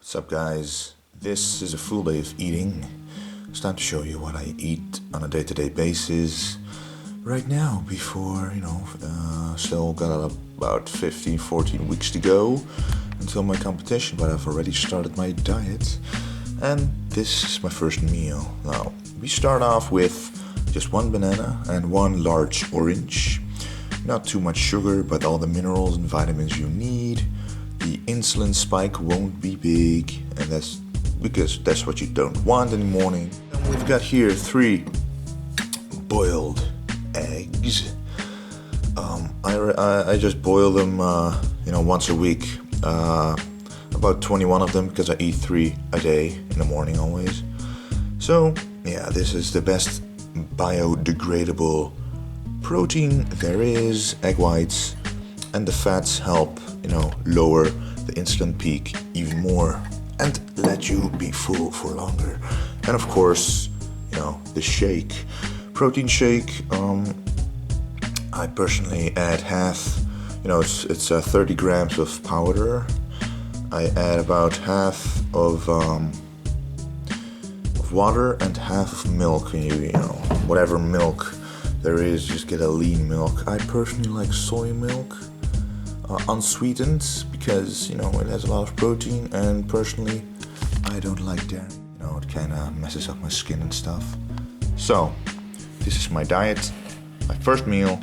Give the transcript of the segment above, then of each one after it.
What's up, guys? This is a full day of eating. It's time to show you what I eat on a day-to-day basis. Right now, before, still got about 14 weeks to go until my competition, but I've already started my diet. And this is my first meal. Now, we start off with just one banana and one large orange. Not too much sugar, but all the minerals and vitamins you need. The insulin spike won't be big, and that's because that's what you don't want in the morning. And we've got here 3 boiled eggs. I just boil them, once a week. About 21 of them because I eat 3 a day in the morning always. So yeah, this is the best biodegradable protein there is. Egg whites and the fats help lower the insulin peak even more and let you be full for longer. And of course, the shake, protein shake. I personally add half. It's 30 grams of powder. I add about half of water and half of milk. Whatever milk there is, just get a lean milk. I personally like soy milk. Unsweetened because it has a lot of protein, and personally I don't like dairy. It kind of messes up my skin and stuff. So this is my diet, my first meal.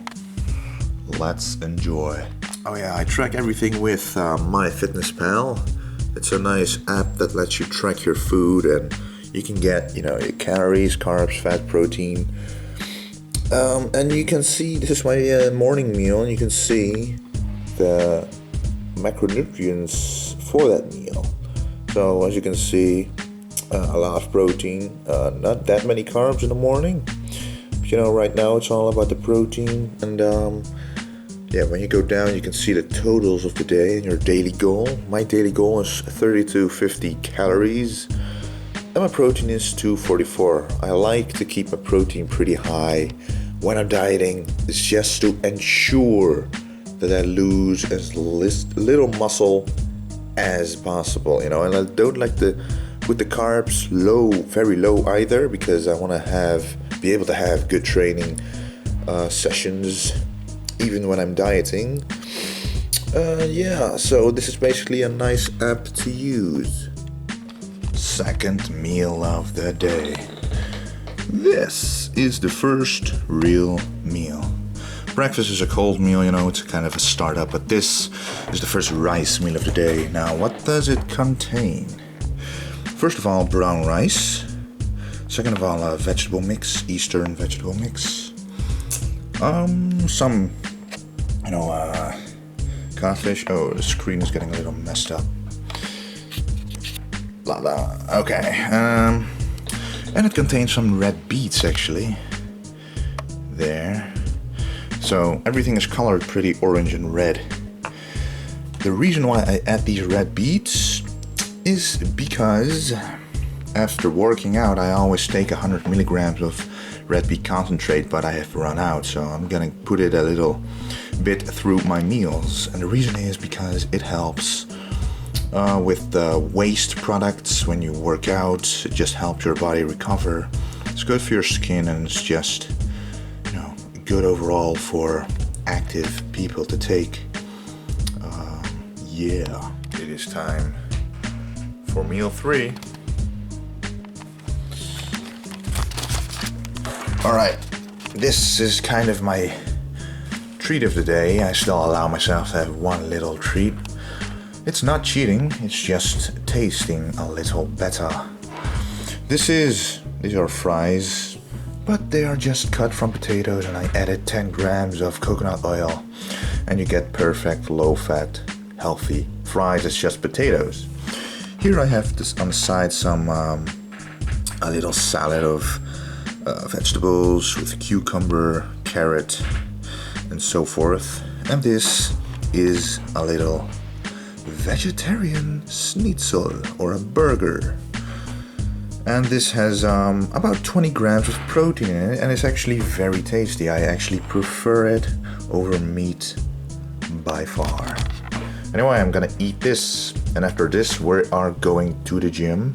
Let's enjoy. Oh yeah, I track everything with MyFitnessPal. It's a nice app that lets you track your food, and you can get your calories, carbs, fat, protein, and you can see this is my morning meal, and you can see the macronutrients for that meal. So as you can see, a lot of protein, not that many carbs in the morning. But, right now it's all about the protein. And when you go down, you can see the totals of the day and your daily goal. My daily goal is 30 to 50 calories, and my protein is 244. I like to keep my protein pretty high when I'm dieting. It's just to ensure that I lose as little muscle as possible, and I don't like to put the carbs very low either, because I want to be able to have good training sessions even when I'm dieting. So this is basically a nice app to use. Second meal of the day. This is the first real meal. Breakfast is a cold meal, it's kind of a startup, but this is the first rice meal of the day. Now, what does it contain? First of all, brown rice. Second of all, a vegetable mix, Eastern vegetable mix. Some, codfish. Oh, the screen is getting a little messed up. Okay. And it contains some red beets, actually. There. So everything is colored pretty orange and red. The reason why I add these red beets is because after working out, I always take 100 milligrams of red beet concentrate, but I have run out, so I'm gonna put it a little bit through my meals. And the reason is because it helps with the waste products when you work out. It just helps your body recover. It's good for your skin, and it's just good overall for active people to take. It is time for meal 3. Alright, this is kind of my treat of the day. I still allow myself to have one little treat. It's not cheating, it's just tasting a little better. These are fries, but they are just cut from potatoes, and I added 10 grams of coconut oil, and you get perfect low-fat, healthy fries. It's just potatoes. Here I have this on the side some a little salad of vegetables with cucumber, carrot, and so forth. And this is a little vegetarian schnitzel or a burger. And this has about 20 grams of protein in it, and it's actually very tasty. I actually prefer it over meat by far. Anyway, I'm gonna eat this, and after this we are going to the gym,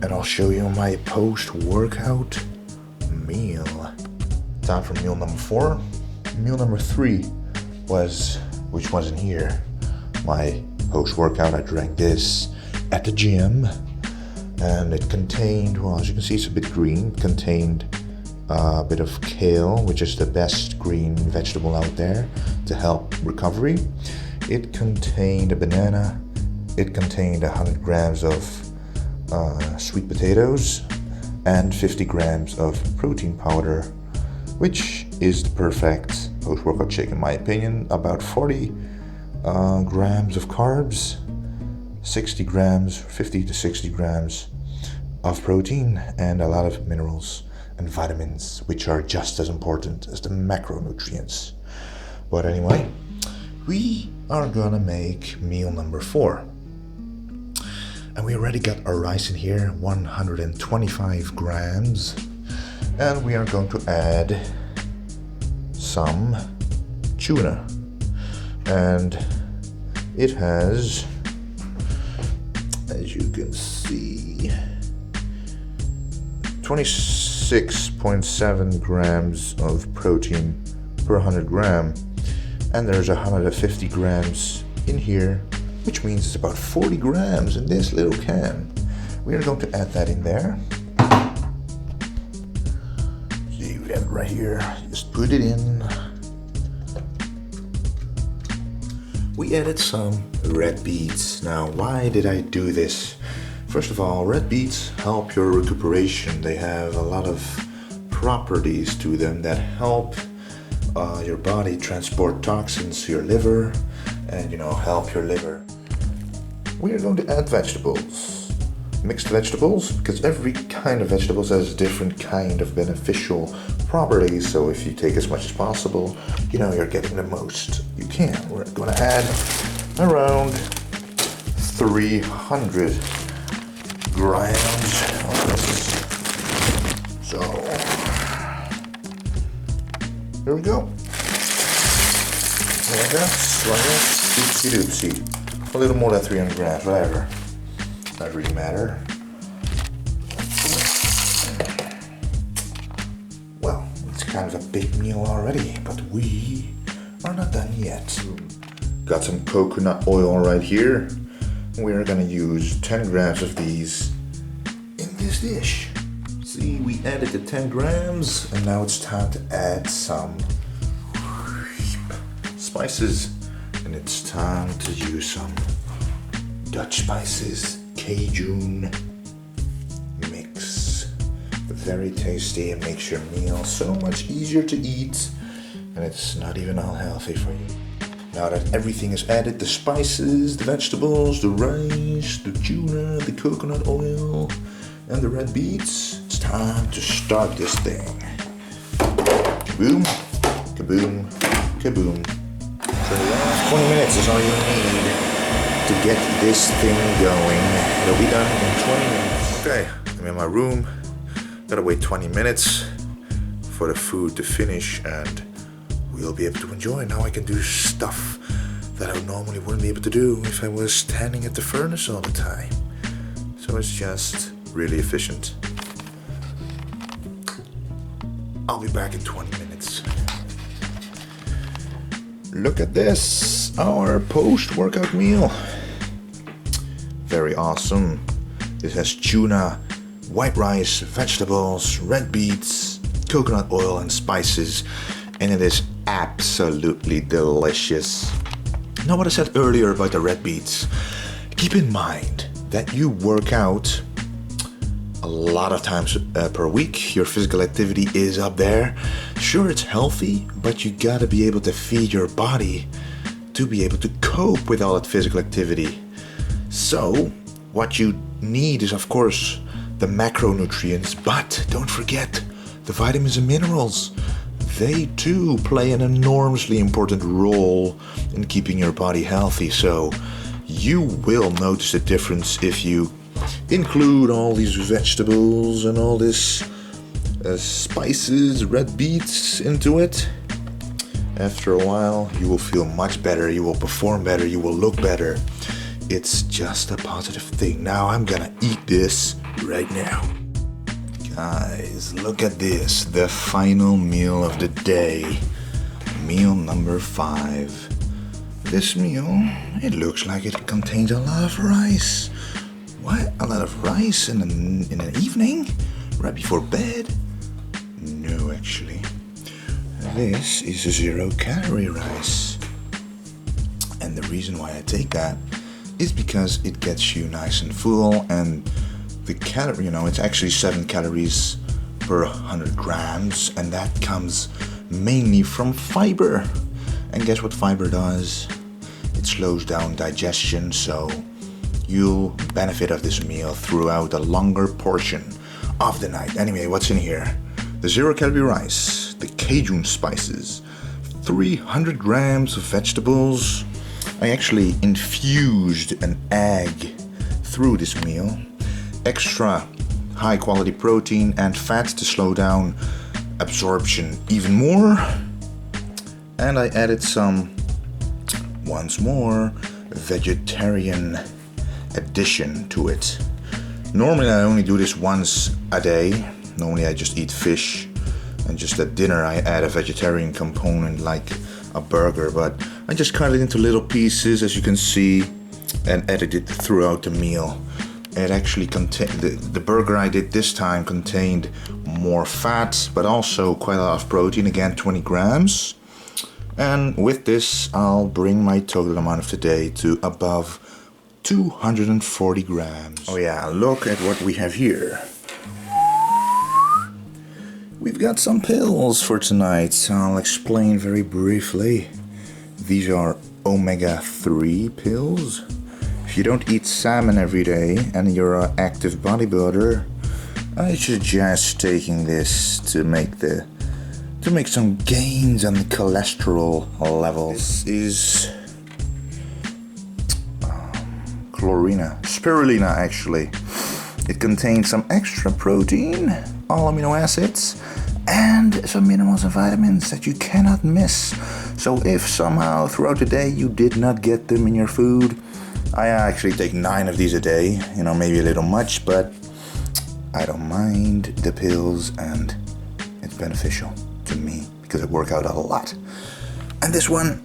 and I'll show you my post-workout meal. Time for meal number 4. Meal number 3 was, which wasn't here, my post-workout. I drank this at the gym, and it contained, well, as you can see, it's a bit green. It contained a bit of kale, which is the best green vegetable out there to help recovery. It contained a banana. It contained 100 grams of sweet potatoes and 50 grams of protein powder, which is the perfect post-workout shake in my opinion. About 40 grams of carbs, 50 to 60 grams of protein, and a lot of minerals and vitamins, which are just as important as the macronutrients. But anyway, we are gonna make meal number 4. And we already got our rice in here, 125 grams. And we are going to add some tuna. And it has, as you can see, 26.7 grams of protein per 100 gram. And there's 150 grams in here, which means it's about 40 grams in this little can. We are going to add that in there. See, we have it right here. Just put it in. We added some red beets. Now, why did I do this? First of all, red beets help your recuperation. They have a lot of properties to them that help your body transport toxins to your liver and, help your liver. We are going to add vegetables, mixed vegetables, because every kind of vegetables has a different kind of beneficial properties. So if you take as much as possible, you're getting the most you can. We're going to add around 300 grams of this. So here we go. Like that, oopsie doopsie. A little more than 300 grams, whatever. Doesn't really matter. Well, it's kind of a big meal already, but we are not done yet. Got some coconut oil right here. We're gonna use 10 grams of these in this dish. See, we added the 10 grams, and now it's time to add some spices. And it's time to use some Dutch spices, Cajun mix. Very tasty and makes your meal so much easier to eat, and it's not even unhealthy for you. Now that everything is added, the spices, the vegetables, the rice, the tuna, the coconut oil, and the red beets, it's time to start this thing. Kaboom, kaboom, kaboom. 20 minutes is all you need to get this thing going. It'll be done in 20 minutes. Okay, I'm in my room. Gotta wait 20 minutes for the food to finish, and we'll be able to enjoy. Now I can do stuff that I normally wouldn't be able to do if I was standing at the furnace all the time. So it's just really efficient. I'll be back in 20 minutes. Look at this, our post-workout meal. Very awesome. This has tuna, white rice, vegetables, red beets, coconut oil and spices, and it is absolutely delicious. Now, what I said earlier about the red beets, keep in mind that you work out a lot of times per week. Your physical activity is up there. Sure, it's healthy, but you gotta be able to feed your body to be able to cope with all that physical activity. So what you need is, of course, the macronutrients, but don't forget the vitamins and minerals. They too play an enormously important role in keeping your body healthy. So you will notice the difference if you include all these vegetables and all this spices, red beets into it. After a while, you will feel much better, you will perform better, you will look better. It's just a positive thing. Now I'm gonna eat this right now. Guys, look at this, the final meal of the day. Meal number 5. This meal, it looks like it contains a lot of rice. What? A lot of rice in an evening? Right before bed? No, actually. This is a 0-calorie rice. And the reason why I take that is because it gets you nice and full, and the calorie, it's actually 7 calories per 100 grams, and that comes mainly from fiber. And guess what fiber does? It slows down digestion, so you'll benefit of this meal throughout a longer portion of the night. Anyway, what's in here? The 0-calorie rice, the Cajun spices, 300 grams of vegetables. I actually infused an egg through this meal. Extra high quality protein and fat to slow down absorption even more. And I added some, once more, vegetarian addition to it. Normally I only do this once a day. Normally I just eat fish, and just at dinner I add a vegetarian component like a burger, but I just cut it into little pieces, as you can see, and added it throughout the meal. It actually contained, the burger I did this time contained more fat, but also quite a lot of protein, again 20 grams. And with this, I'll bring my total amount of the day to above 240 grams. Oh yeah, look at what we have here. We've got some pills for tonight, so I'll explain very briefly. These are omega-3 pills. If you don't eat salmon every day and you're an active bodybuilder, I suggest taking this to make some gains on the cholesterol levels. This is spirulina actually. It contains some extra protein, all amino acids, and some minerals and vitamins that you cannot miss. So if somehow throughout the day you did not get them in your food, I actually take 9 of these a day, maybe a little much, but I don't mind the pills, and it's beneficial to me because I work out a lot. And this one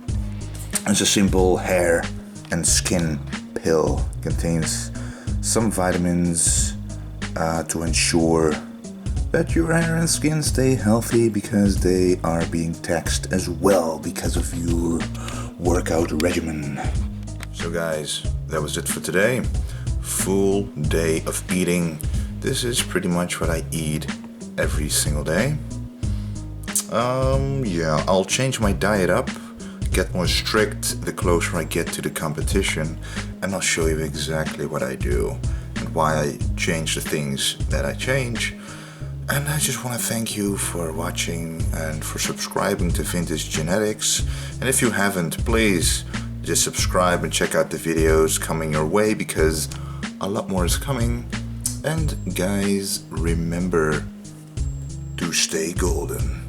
is a simple hair and skin pill. It contains some vitamins to ensure that your hair and skin stay healthy, because they are being taxed as well because of your workout regimen. So guys, that was it for today. Full day of eating. This is pretty much what I eat every single day. Yeah, I'll change my diet up, get more strict the closer I get to the competition, and I'll show you exactly what I do and why I change the things that I change. And I just want to thank you for watching and for subscribing to VintageGenetics. And if you haven't, please just subscribe and check out the videos coming your way, because a lot more is coming. And guys, remember to stay golden.